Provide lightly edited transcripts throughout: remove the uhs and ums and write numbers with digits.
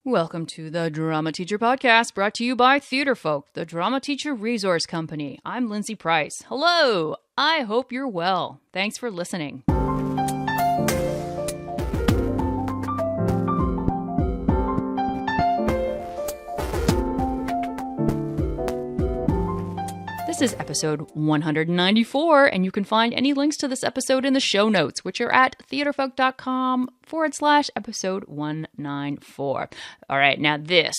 Welcome to the Drama Teacher Podcast, brought to you by Theater Folk, the Drama Teacher Resource Company. I'm Lindsay Price. Hello! I hope you're well. Thanks for listening. This is episode 194, and you can find any links to this episode in the show notes, which are at theaterfolk.com/episode 194. All right, now this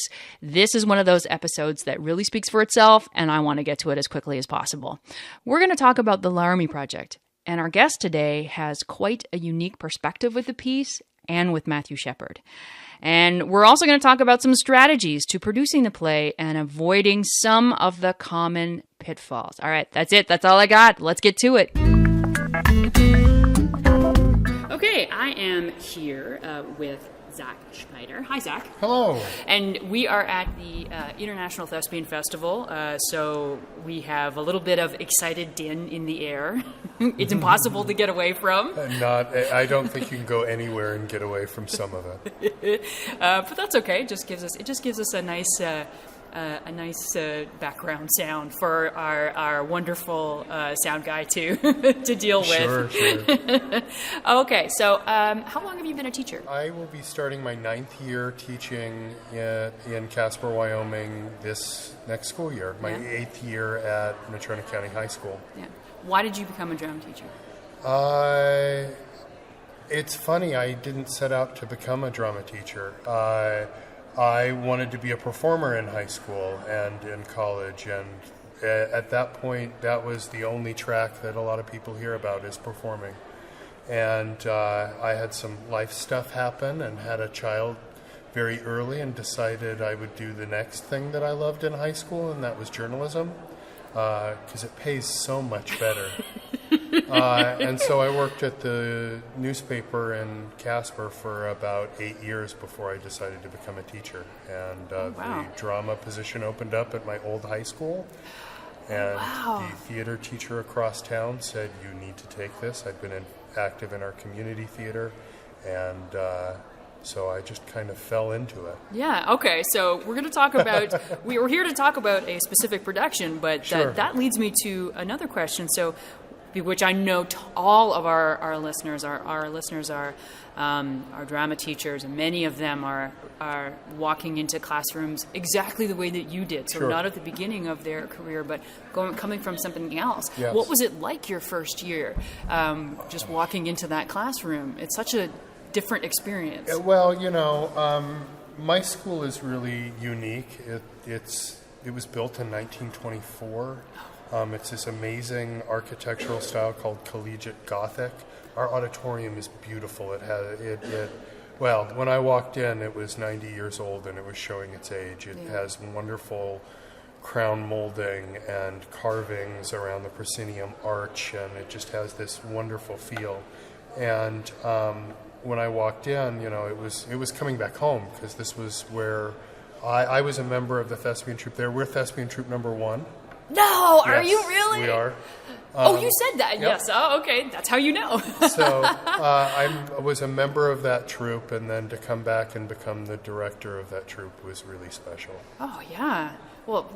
is one of those episodes that really speaks for itself, and I want to get to it as quickly as possible. We're going to talk about the Laramie Project, and our guest today has quite a unique perspective with the piece and with Matthew Shepard. And we're also going to talk about some strategies to producing the play and avoiding some of the common pitfalls. All right, that's it. That's all I got. Let's get to it. Okay, I am here with Zach Schneider. Hi, Zach. Hello. And we are at the International Thespian Festival, so we have a little bit of excited din in the air. It's impossible to get away from. I don't think you can go anywhere and get away from some of it. But that's okay. It just gives us a nice background sound for our wonderful sound guy to deal with. Sure. Okay, so how long have you been a teacher? I will be starting my 9th year teaching in Casper, Wyoming this next school year. My 8th year at Natrona County High School. Yeah. Why did you become a drama teacher? It's funny, I didn't set out to become a drama teacher. I wanted to be a performer in high school and in college, and at that point, that was the only track that a lot of people hear about is performing. And I had some life stuff happen and had a child very early and decided I would do the next thing that I loved in high school, and that was journalism, because it pays so much better. And so I worked at the newspaper in Casper for about 8 years before I decided to become a teacher. And the drama position opened up at my old high school. And the theater teacher across town said, "You need to take this." I'd been active in our community theater. And so I just kind of fell into it. Yeah, okay. So we're going to talk about, we were here to talk about a specific production, but Sure. that leads me to another question. So, which I know all of our listeners are drama teachers, and many of them are walking into classrooms exactly the way that you did. So Sure. not at the beginning of their career, but coming from something else. Yes. What was it like your first year, just walking into that classroom? It's such a different experience. Well, my school is really unique. It was built in 1924. It's this amazing architectural style called Collegiate Gothic. Our auditorium is beautiful. Well, when I walked in, it was 90 years old and it was showing its age. It has wonderful crown molding and carvings around the proscenium arch, and it just has this wonderful feel. And when I walked in, it was coming back home, because this was where I was a member of the thespian troupe there. We're thespian troupe number 1. No, Yes, are you really? We are. You said that. Yep. Yes. Oh, okay. That's how you know. So I was a member of that troupe, and then to come back and become the director of that troupe was really special. Oh yeah. Well,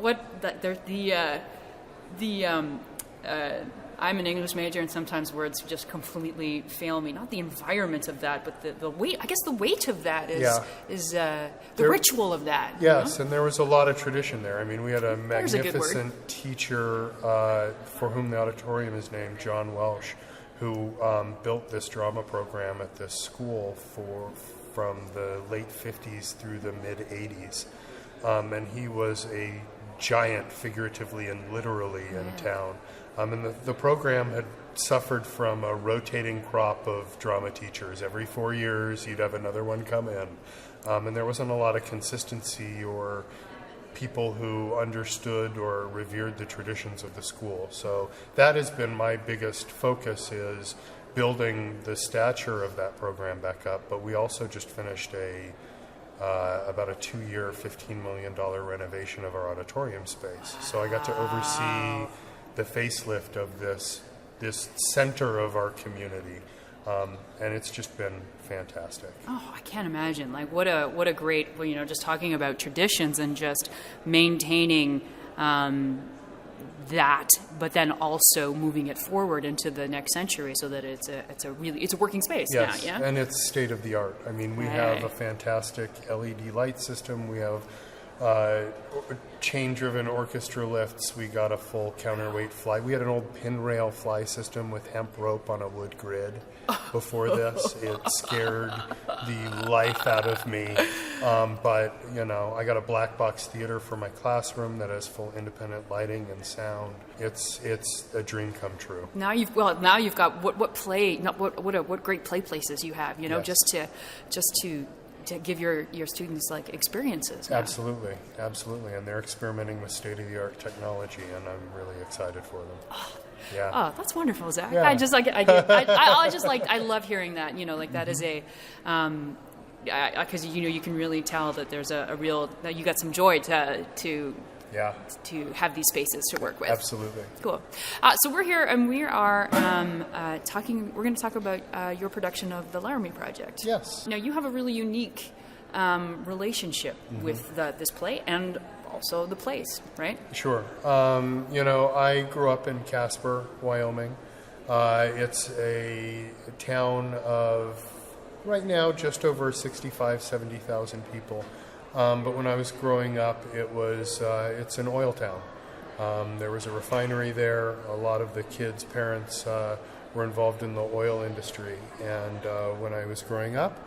I'm an English major, and sometimes words just completely fail me. Not the environment of that, but the weight. I guess the weight of that is the ritual of that. Yes, and there was a lot of tradition there. I mean, we had a There's a good word. magnificent teacher for whom the auditorium is named, John Welsh, who built this drama program at this school from the late 50s through the mid-80s. And he was a giant, figuratively and literally, in town. And the program had suffered from a rotating crop of drama teachers. Every 4 years, you'd have another one come in. And there wasn't a lot of consistency or people who understood or revered the traditions of the school. So that has been my biggest focus, is building the stature of that program back up. But we also just finished about a 2-year, $15 million renovation of our auditorium space. So I got to oversee the facelift of this center of our community. And it's just been fantastic. Oh, I can't imagine. Like, what a great, just talking about traditions and just maintaining that, but then also moving it forward into the next century so that it's a working space now, yeah? And it's state of the art. I mean, we have a fantastic LED light system. We have chain-driven orchestra lifts. We got a full counterweight fly. We had an old pin rail fly system with hemp rope on a wood grid before this. It scared the life out of me. But, I got a black box theater for my classroom that has full independent lighting and sound. It's a dream come true. Now you've got what great play places you have, just to give your students like experiences. Now. Absolutely, and they're experimenting with state-of-the-art technology, and I'm really excited for them. Yeah. Oh, that's wonderful, Zach. Yeah. I love hearing that. That is a because you can really tell that there's a real that you got some joy to have these spaces to work with. Absolutely. Cool. So we're here and we are talking. We're going to talk about your production of the Laramie Project. Yes. Now you have a really unique relationship with this play and also the place, right? Sure. I grew up in Casper, Wyoming. It's a town of right now just over 70,000 people. But when I was growing up, it's an oil town. There was a refinery there. A lot of the kids' parents were involved in the oil industry. And when I was growing up,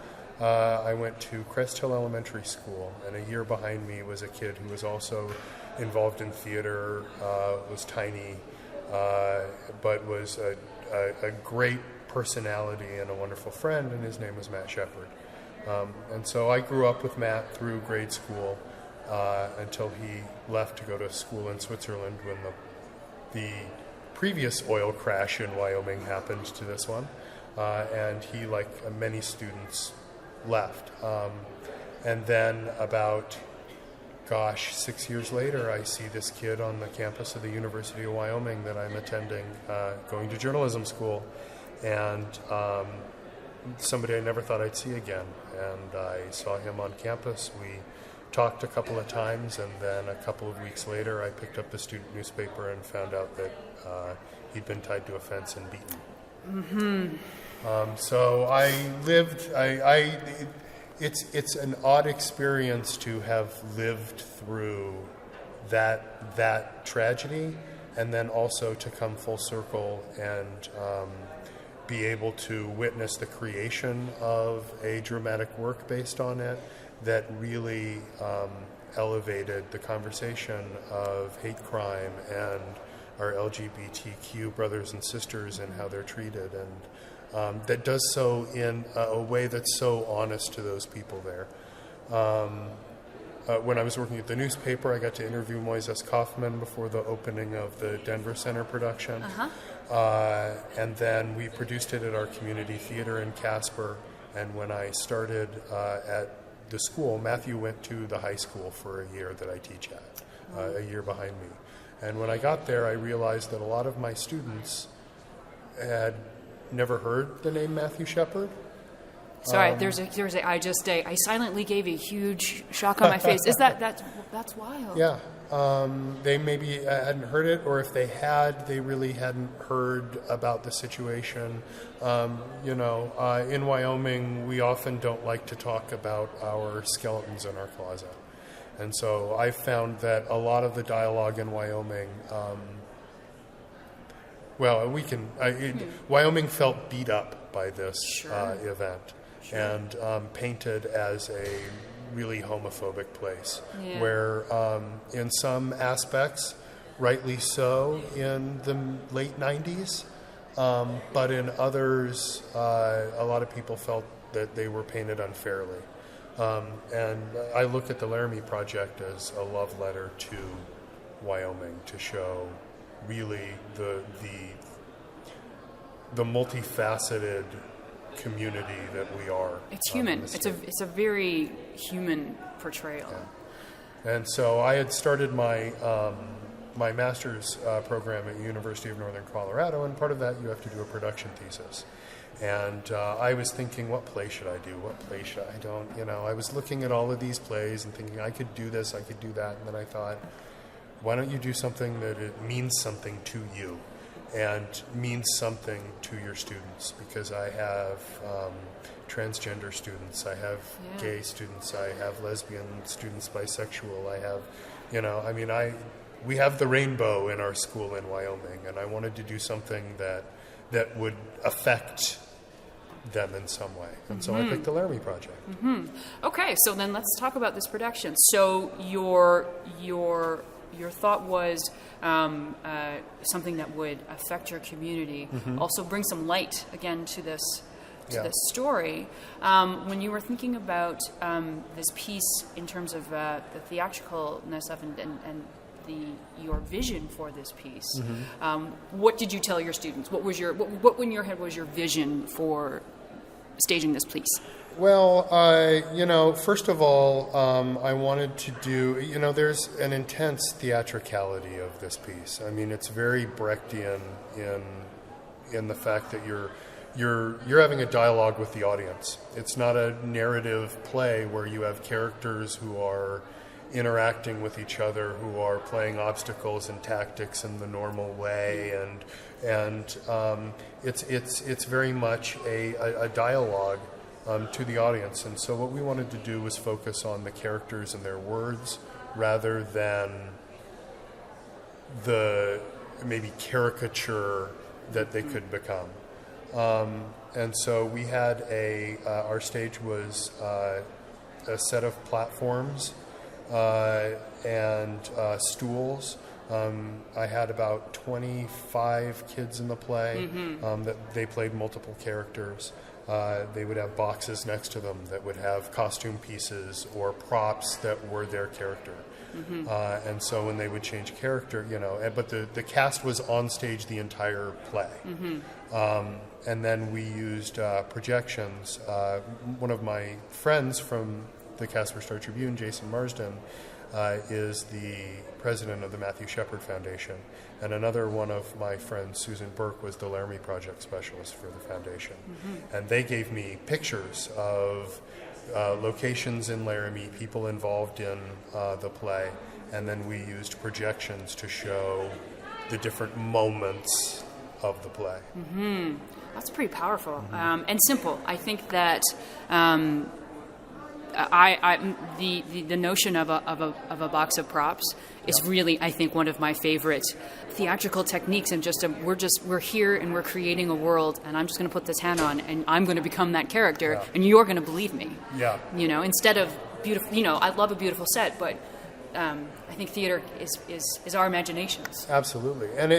I went to Crest Hill Elementary School. And a year behind me was a kid who was also involved in theater, was tiny, but was a great personality and a wonderful friend, and his name was Matt Shepard. And so I grew up with Matt through grade school until he left to go to school in Switzerland when the previous oil crash in Wyoming happened to this one. And he, like many students, left. And then about, 6 years later, I see this kid on the campus of the University of Wyoming that I'm attending, going to journalism school. And somebody I never thought I'd see again. And I saw him on campus. We talked a couple of times, and then a couple of weeks later, I picked up the student newspaper and found out that he'd been tied to a fence and beaten. So I lived. It's an odd experience to have lived through that tragedy, and then also to come full circle and be able to witness the creation of a dramatic work based on it that really elevated the conversation of hate crime and our LGBTQ brothers and sisters and how they're treated, and that does so in a way that's so honest to those people there. When I was working at the newspaper, I got to interview Moises Kaufman before the opening of the Denver Center production. And then we produced it at our community theater in Casper. And when I started at the school, Matthew went to the high school for a year that I teach at, a year behind me. And when I got there, I realized that a lot of my students had never heard the name Matthew Shepard. Sorry, I silently gave a huge shock on my face. Is that's wild? Yeah. They maybe hadn't heard it, or if they had, they really hadn't heard about the situation. In Wyoming, we often don't like to talk about our skeletons in our closet. And so I found that a lot of the dialogue in Wyoming, Wyoming felt beat up by this event. Sure. And painted as a really homophobic place, where in some aspects, rightly so, in the late 90s, but in others, a lot of people felt that they were painted unfairly. And I look at the Laramie Project as a love letter to Wyoming, to show really the multifaceted community that we are. It's human. It's a very human portrayal. Yeah. And so I had started my my master's program at University of Northern Colorado, and part of that you have to do a production thesis. And I was thinking, what play should I do? What play should I don't? I was looking at all of these plays and thinking, I could do this, I could do that. And then I thought, why don't you do something that it means something to you and means something to your students? Because I have transgender students, I have gay students, I have lesbian students, bisexual, I have, we have the rainbow in our school in Wyoming, and I wanted to do something that would affect them in some way. And so I picked the Laramie Project. Okay, so then let's talk about this production. So your thought was something that would affect your community, also bring some light again to this story. When you were thinking about this piece in terms of the theatricalness of and your vision for this piece, what did you tell your students? What was what in your head was your vision for staging this piece? Well, first of all, I wanted to do, there's an intense theatricality of this piece. I mean, it's very Brechtian in the fact that you're having a dialogue with the audience. It's not a narrative play where you have characters who are interacting with each other, who are playing obstacles and tactics in the normal way, and it's very much a dialogue to the audience. And so what we wanted to do was focus on the characters and their words rather than the maybe caricature that they could become. And so we had our stage was a set of platforms and stools. I had about 25 kids in the play that they played multiple characters. They would have boxes next to them that would have costume pieces or props that were their character. And so when they would change character, but the cast was on stage the entire play. And then we used projections. One of my friends from the Casper Star Tribune, Jason Marsden, is the president of the Matthew Shepard Foundation. And another one of my friends, Susan Burke, was the Laramie Project specialist for the foundation. And they gave me pictures of locations in Laramie, people involved in the play, and then we used projections to show the different moments of the play. That's pretty powerful and simple. I think that the notion of a box of props is really, I think, one of my favorite theatrical techniques. And we're here and we're creating a world, and I'm just going to put this hat on, and I'm going to become that character, and you're going to believe me. Instead of beautiful. I love a beautiful set, but I think theater is our imaginations. Absolutely. And,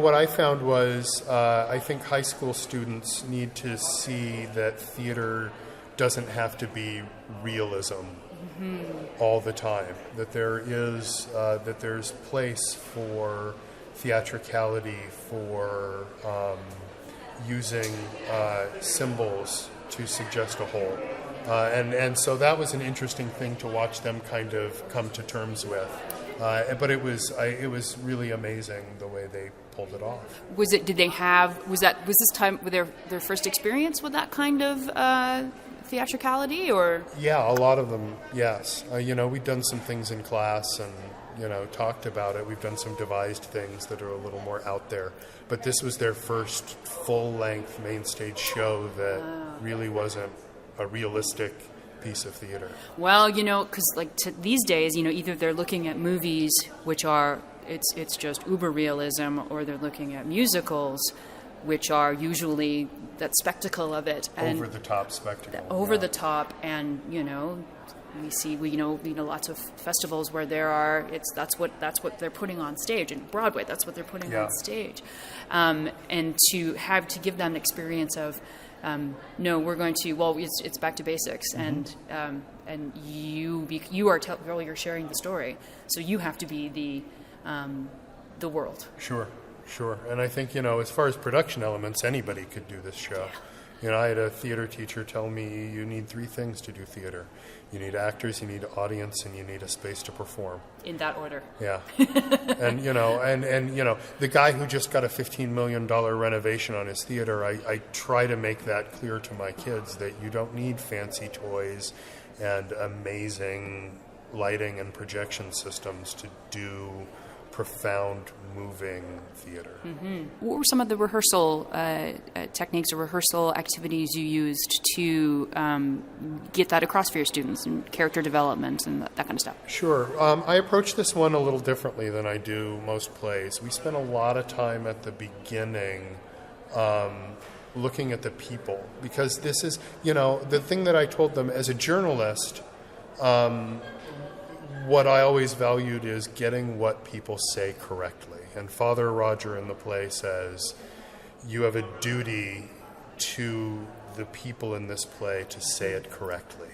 what I found was I think high school students need to see that theater doesn't have to be realism all the time. That there's place for theatricality, for using symbols to suggest a whole. And so that was an interesting thing to watch them kind of come to terms with. But it was really amazing the way they pulled it off. Was this time their first experience with that kind of theatricality, or? Yeah, a lot of them, yes. We've done some things in class and, talked about it. We've done some devised things that are a little more out there. But this was their first full-length main stage show that really wasn't a realistic piece of theater. Well, because these days, either they're looking at movies which are, it's just uber realism, or they're looking at musicals which are usually that spectacle of it. And over the top spectacle. Over the top, and we see lots of festivals where that's what they're putting on stage, and Broadway, that's what they're putting on stage, and to give them an experience of no, we're going to, it's back to basics, and you're sharing the story, so you have to be the world. Sure. And I think, as far as production elements, anybody could do this show. You know, I had a theater teacher tell me you need 3 things to do theater. You need actors, you need an audience, and you need a space to perform. In that order. Yeah. And, you know, and you know, the guy who just got a $15 million renovation on his theater, I try to make that clear to my kids that you don't need fancy toys and amazing lighting and projection systems to do profound, moving theater. Mm-hmm. What were some of the rehearsal techniques or rehearsal activities you used to get that across for your students, and character development and that kind of stuff? Sure. I approach this one a little differently than I do most plays. We spent a lot of time at the beginning looking at the people, because this is, you know, the thing that I told them as a journalist, what I always valued is getting what people say correctly. And Father Roger in the play says, you have a duty to the people in this play to say it correctly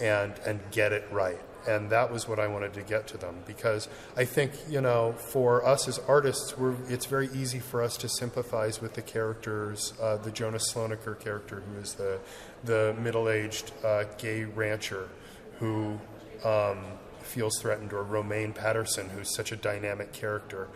and get it right. And that was what I wanted to get to them, because I think, you know, for us as artists, it's very easy for us to sympathize with the characters, the Jonas Slonaker character, who is the middle-aged gay rancher who feels threatened, or Romaine Patterson, who's such a dynamic character.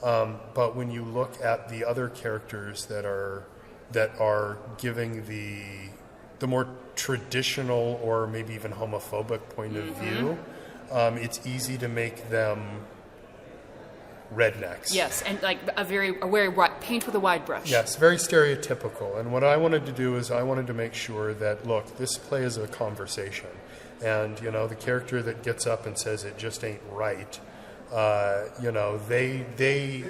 But when you look at the other characters that are giving the more traditional or maybe even homophobic point of view, it's easy to make them rednecks. Yes, and like a very paint with a wide brush. Yes, very stereotypical. And what I wanted to do is I wanted to make sure that, look, this play is a conversation. And, you know, the character that gets up and says it just ain't right, you know, they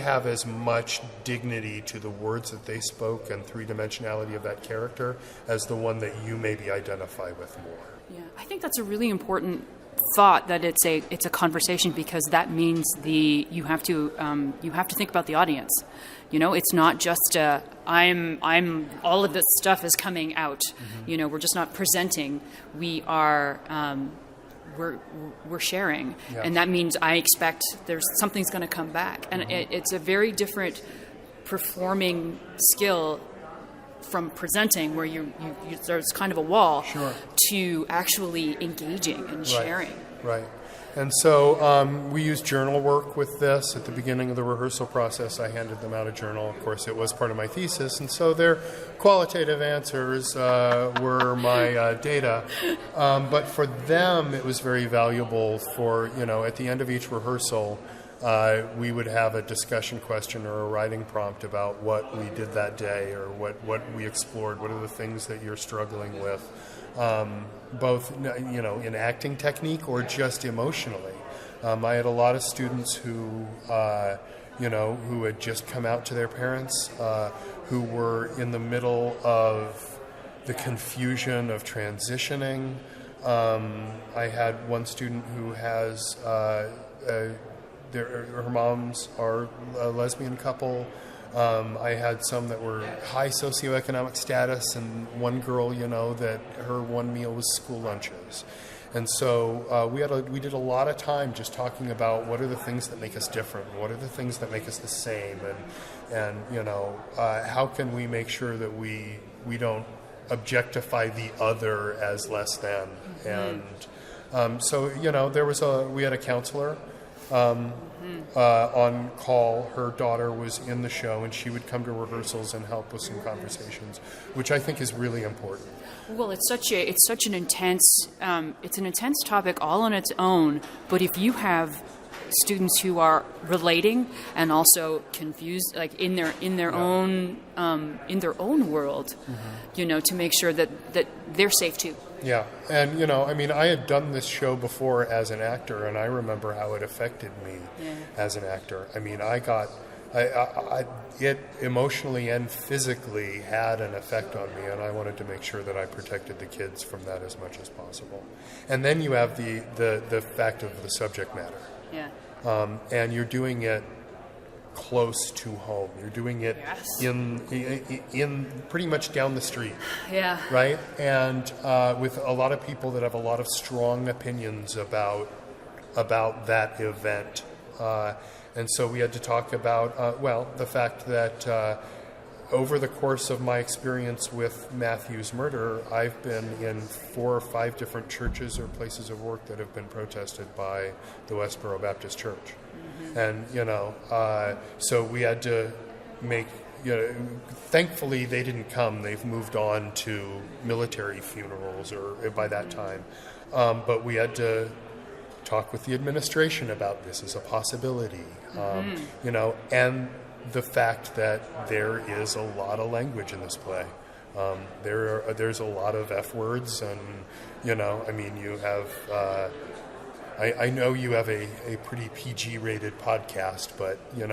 have as much dignity to the words that they spoke and three-dimensionality of that character as the one that you maybe identify with more. Yeah, I think that's a really important thought, that it's a conversation, because that means you have to think about the audience. You know, it's not just I'm all of this stuff is coming out. Mm-hmm. You know, we're just not presenting. We are we're sharing, yeah. And that means I expect something's going to come back, and it's a very different performing skill from presenting, where you there's kind of a wall, sure, to actually engaging and sharing. Right. And so we used journal work with this. At the beginning of the rehearsal process, I handed them out a journal. Of course, it was part of my thesis, and so their qualitative answers were my data. But for them, it was very valuable for, you know, at the end of each rehearsal, we would have a discussion question or a writing prompt about what we did that day, or what we explored. What are the things that you're struggling with? Both, you know, in acting technique or just emotionally. I had a lot of students who, you know, who had just come out to their parents, who were in the middle of the confusion of transitioning. I had one student who has, her moms are a lesbian couple. I had some that were high socioeconomic status, and one girl, you know, that her one meal was school lunches. And so we did a lot of time just talking about what are the things that make us different, what are the things that make us the same, and you know, how can we make sure that we don't objectify the other as less than. Mm-hmm. And so, you know, we had a counselor on call. Her daughter was in the show, and she would come to rehearsals and help with some conversations, which I think is really important. Well, it's such an intense topic all on its own. But if you have students who are relating and also confused, like in their own world, you know, to make sure that they're safe too. Yeah, and, you know, I mean, I had done this show before as an actor, and I remember how it affected me as an actor. I mean, it emotionally and physically had an effect on me, and I wanted to make sure that I protected the kids from that as much as possible. And then you have the fact of the subject matter. Yeah. And you're doing it close to home. You're doing it in pretty much down the street. Yeah. Right? And with a lot of people that have a lot of strong opinions about that event. And so we had to talk about, the fact that over the course of my experience with Matthew's murder, I've been in 4 or 5 different churches or places of work that have been protested by the Westboro Baptist Church. And, so we had to make, thankfully they didn't come. They've moved on to military funerals or by that time. But we had to talk with the administration about this as a possibility, and the fact that there is a lot of language in this play. There's a lot of F words, and you have. I know you have a pretty PG-rated podcast, but you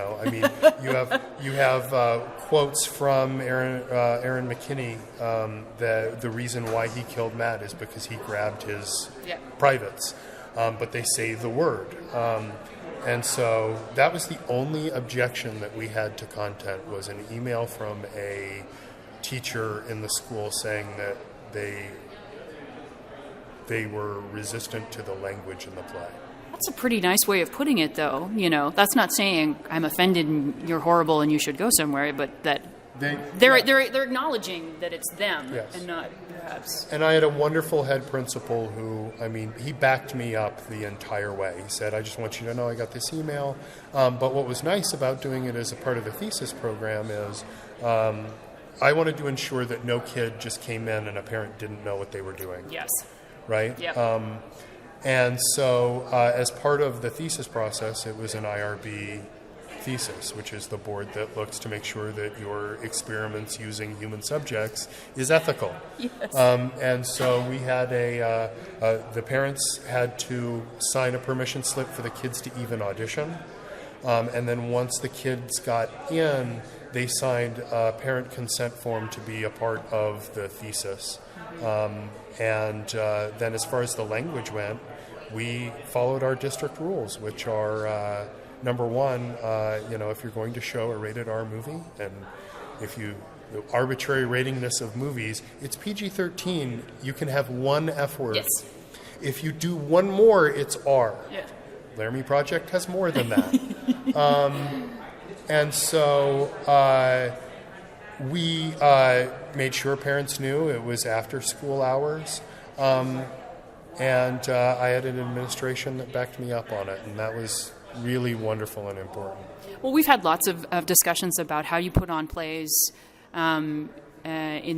have quotes from Aaron McKinney. The reason why he killed Matt is because he grabbed his privates, but they say the word. And so that was the only objection that we had to content, was an email from a teacher in the school saying that they were resistant to the language in the play. That's a pretty nice way of putting it, though. That's not saying I'm offended and you're horrible and you should go somewhere, but that they're acknowledging that it's them and not perhaps. And I had a wonderful head principal who, he backed me up the entire way. He said, I just want you to know I got this email. But what was nice about doing it as a part of the thesis program is I wanted to ensure that no kid just came in and a parent didn't know what they were doing. Yes. Right? Yep. And so as part of the thesis process, it was an IRB thesis, which is the board that looks to make sure that your experiments using human subjects is ethical. Yes. And so we had the parents had to sign a permission slip for the kids to even audition. And then once the kids got in, they signed a parent consent form to be a part of the thesis. And then as far as the language went, we followed our district rules, which are, number one, if you're going to show a rated R movie, and the arbitrary ratingness of movies, it's PG-13, you can have one F word. Yes. If you do one more, it's R. Yeah. Laramie Project has more than that. And so we made sure parents knew it was after school hours. And I had an administration that backed me up on it, and that was really wonderful and important. Well, we've had lots of discussions about how you put on plays in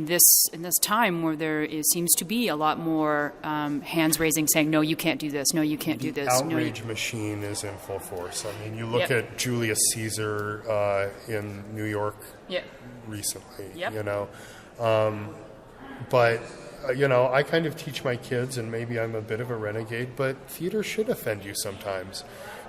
this time where seems to be a lot more hands raising, saying, no, you can't do this, no, you can't do this. The outrage machine is in full force. You look at Julius Caesar in New York recently, but I kind of teach my kids, and maybe I'm a bit of a renegade, but theater should offend you sometimes.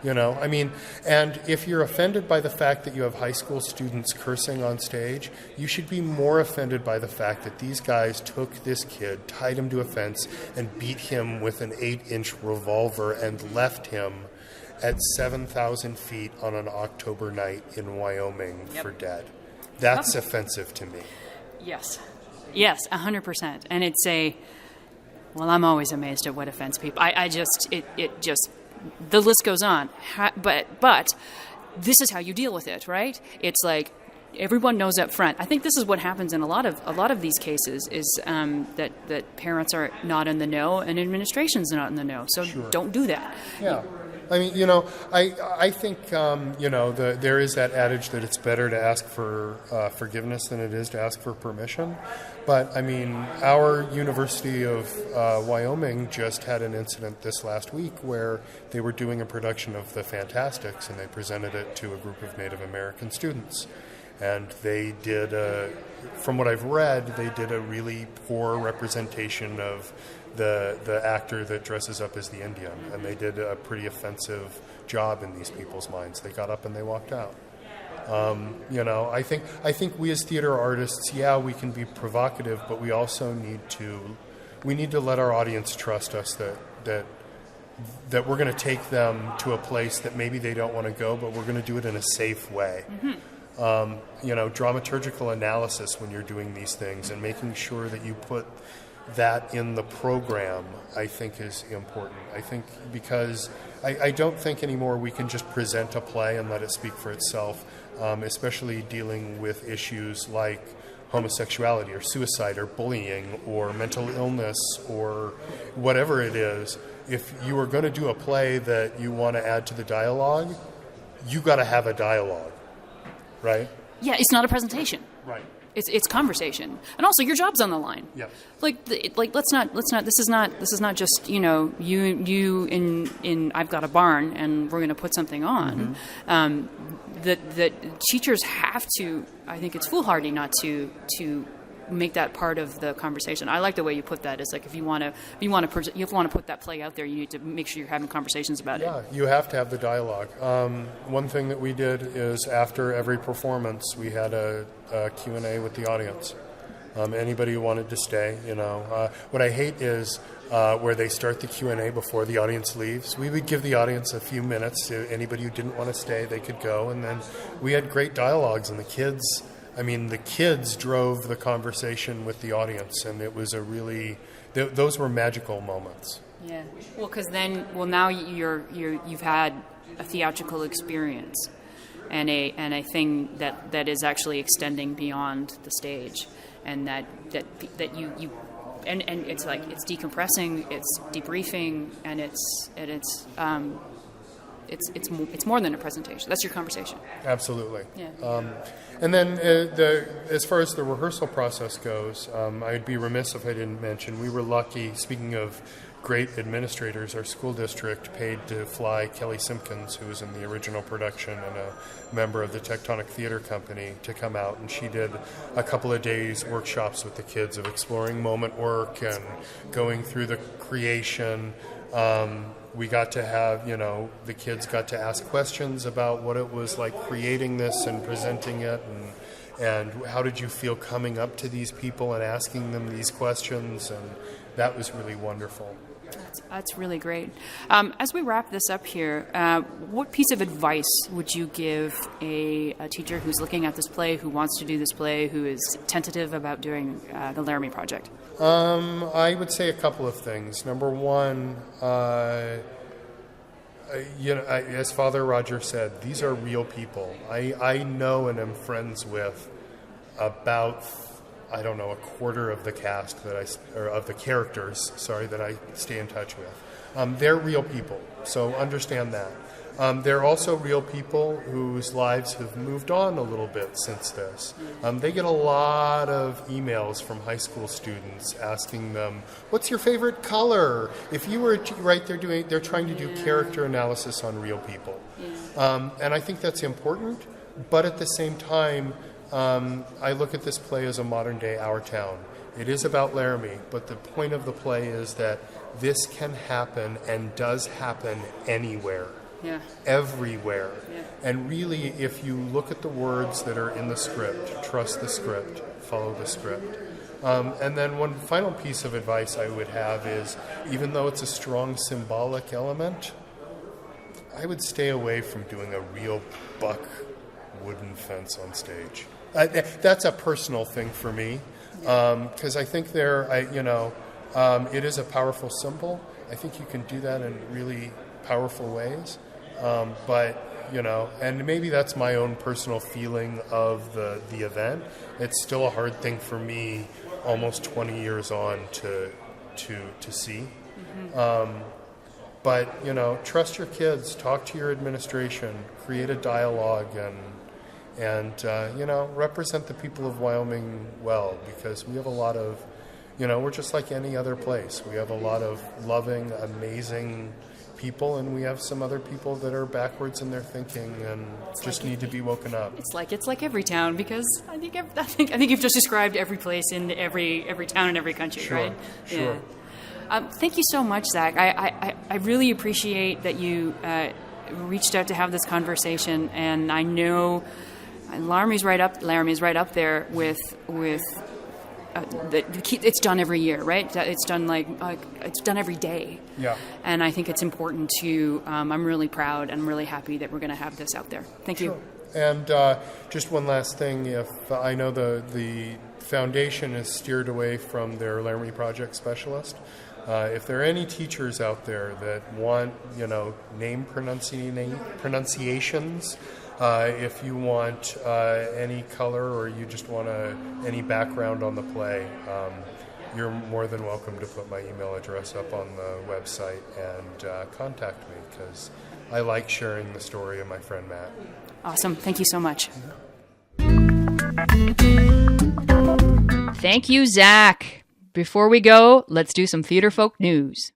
And if you're offended by the fact that you have high school students cursing on stage, you should be more offended by the fact that these guys took this kid, tied him to a fence, and beat him with an 8-inch revolver and left him at 7,000 feet on an October night in Wyoming for dead. That's offensive to me. Yes. Yes, 100%. And it's I'm always amazed at what offends people. It just, the list goes on. But this is how you deal with it, right? It's like everyone knows up front. I think this is what happens in a lot of these cases is that parents are not in the know and administration's not in the know. So don't do that. Yeah. I think, there is that adage that it's better to ask for forgiveness than it is to ask for permission. But, our University of Wyoming just had an incident this last week where they were doing a production of The Fantastics, and they presented it to a group of Native American students. And they did, from what I've read, they did a really poor representation of the actor that dresses up as the Indian, and they did a pretty offensive job in these people's minds. They got up and they walked out. I think we as theater artists, we can be provocative, but we also need to let our audience trust us that we're going to take them to a place that maybe they don't want to go, but we're going to do it in a safe way. Mm-hmm. Dramaturgical analysis when you're doing these things and making sure that you put that in the program, I think, is important. I think because I don't think anymore we can just present a play and let it speak for itself. especially dealing with issues like homosexuality or suicide or bullying or mental illness or whatever it is. If you are going to do a play that you want to add to the dialogue, you got to have a dialogue, right? Yeah, it's not a presentation. Right. It's conversation, and also your job's on the line. Yeah. Like let's not. This is not just you in I've got a barn and we're going to put something on. That teachers have to. I think it's foolhardy not to make that part of the conversation. I like the way you put that. It's like if you want to put that play out there, you need to make sure you're having conversations about it. Yeah, you have to have the dialogue. One thing that we did is after every performance, we had a Q&A with the audience. Anybody who wanted to stay, What I hate is where they start the Q&A before the audience leaves. We would give the audience a few minutes. Anybody who didn't want to stay, they could go. And then we had great dialogues, and the kids drove the conversation with the audience, and it was those were magical moments. Yeah. Well, now you've had a theatrical experience, and a thing that is actually extending beyond the stage, and that you and it's like it's decompressing, it's debriefing, and it's more than a presentation. That's your conversation. Absolutely. Yeah. And then as far as the rehearsal process goes, I'd be remiss if I didn't mention we were lucky, speaking of great administrators, our school district paid to fly Kelly Simpkins, who was in the original production and a member of the Tectonic Theater Company, to come out, and she did a couple of days workshops with the kids of exploring moment work and going through the creation. We got to have, the kids got to ask questions about what it was like creating this and presenting it, and how did you feel coming up to these people and asking them these questions, and that was really wonderful. That's really great. As we wrap this up here, what piece of advice would you give a teacher who's looking at this play, who wants to do this play, who is tentative about doing the Laramie Project? I would say a couple of things. Number one, as Father Roger said, these are real people. I know and am friends with about, a quarter of the cast of the characters, that I stay in touch with. They're real people, so understand that. They're also real people whose lives have moved on a little bit since this. They get a lot of emails from high school students asking them, "What's your favorite color?" If you were they're trying to do character analysis on real people, and I think that's important. But at the same time, I look at this play as a modern day Our Town. It is about Laramie, but the point of the play is that this can happen and does happen anywhere. Yeah. Everywhere. Yeah. And really, if you look at the words that are in the script, trust the script, follow the script. And then one final piece of advice I would have is, even though it's a strong symbolic element, I would stay away from doing a real buck wooden fence on stage. That's a personal thing for me, because I think it is a powerful symbol. I think you can do that in really powerful ways. And maybe that's my own personal feeling of the event. It's still a hard thing for me, almost 20 years on, to see. But trust your kids, talk to your administration, create a dialogue, and represent the people of Wyoming well, because we have a lot of, we're just like any other place. We have a lot of loving, amazing people, and we have some other people that are backwards in their thinking and need to be woken up. It's like every town, because I think you've just described every place in every town in every country, sure, right? Sure. Yeah. Thank you so much, Zach. I really appreciate that you reached out to have this conversation, and I know Laramie's right up there with it's done every year, right? It's done it's done every day. Yeah. And I think it's important to. I'm really proud and really happy that we're going to have this out there. Thank you. And just one last thing, if I know the foundation is steered away from their Laramie Project specialist. If there are any teachers out there that want, name pronunciations If you want any color or you just want any background on the play, you're more than welcome to put my email address up on the website and contact me, because I like sharing the story of my friend Matt. Awesome. Thank you so much. Thank you, Zach. Before we go, let's do some Theater Folk news.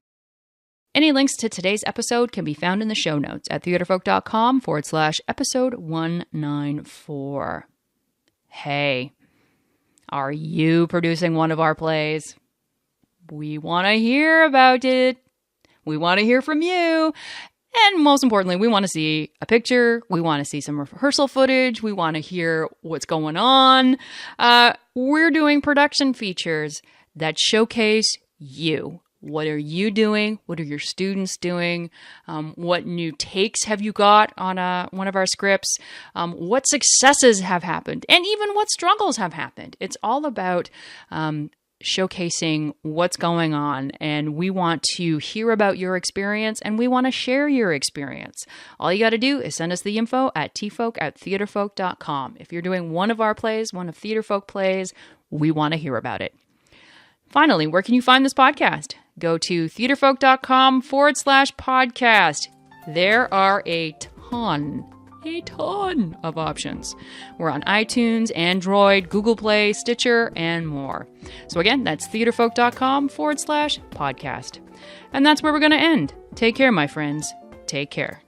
Any links to today's episode can be found in the show notes at theaterfolk.com/episode 194. Hey, are you producing one of our plays? We want to hear about it. We want to hear from you. And most importantly, we want to see a picture. We want to see some rehearsal footage. We want to hear what's going on. We're doing production features that showcase you. What are you doing? What are your students doing? What new takes have you got on one of our scripts? What successes have happened? And even what struggles have happened? It's all about showcasing what's going on, and we want to hear about your experience, and we want to share your experience. All you got to do is send us the info at tfolk@theaterfolk.com. If you're doing one of our plays, one of Theater Folk plays, we want to hear about it. Finally, where can you find this podcast? Go to theaterfolk.com/podcast. There are a ton of options. We're on iTunes, Android, Google Play, Stitcher, and more. So again, that's theaterfolk.com/podcast. And that's where we're going to end. Take care, my friends. Take care.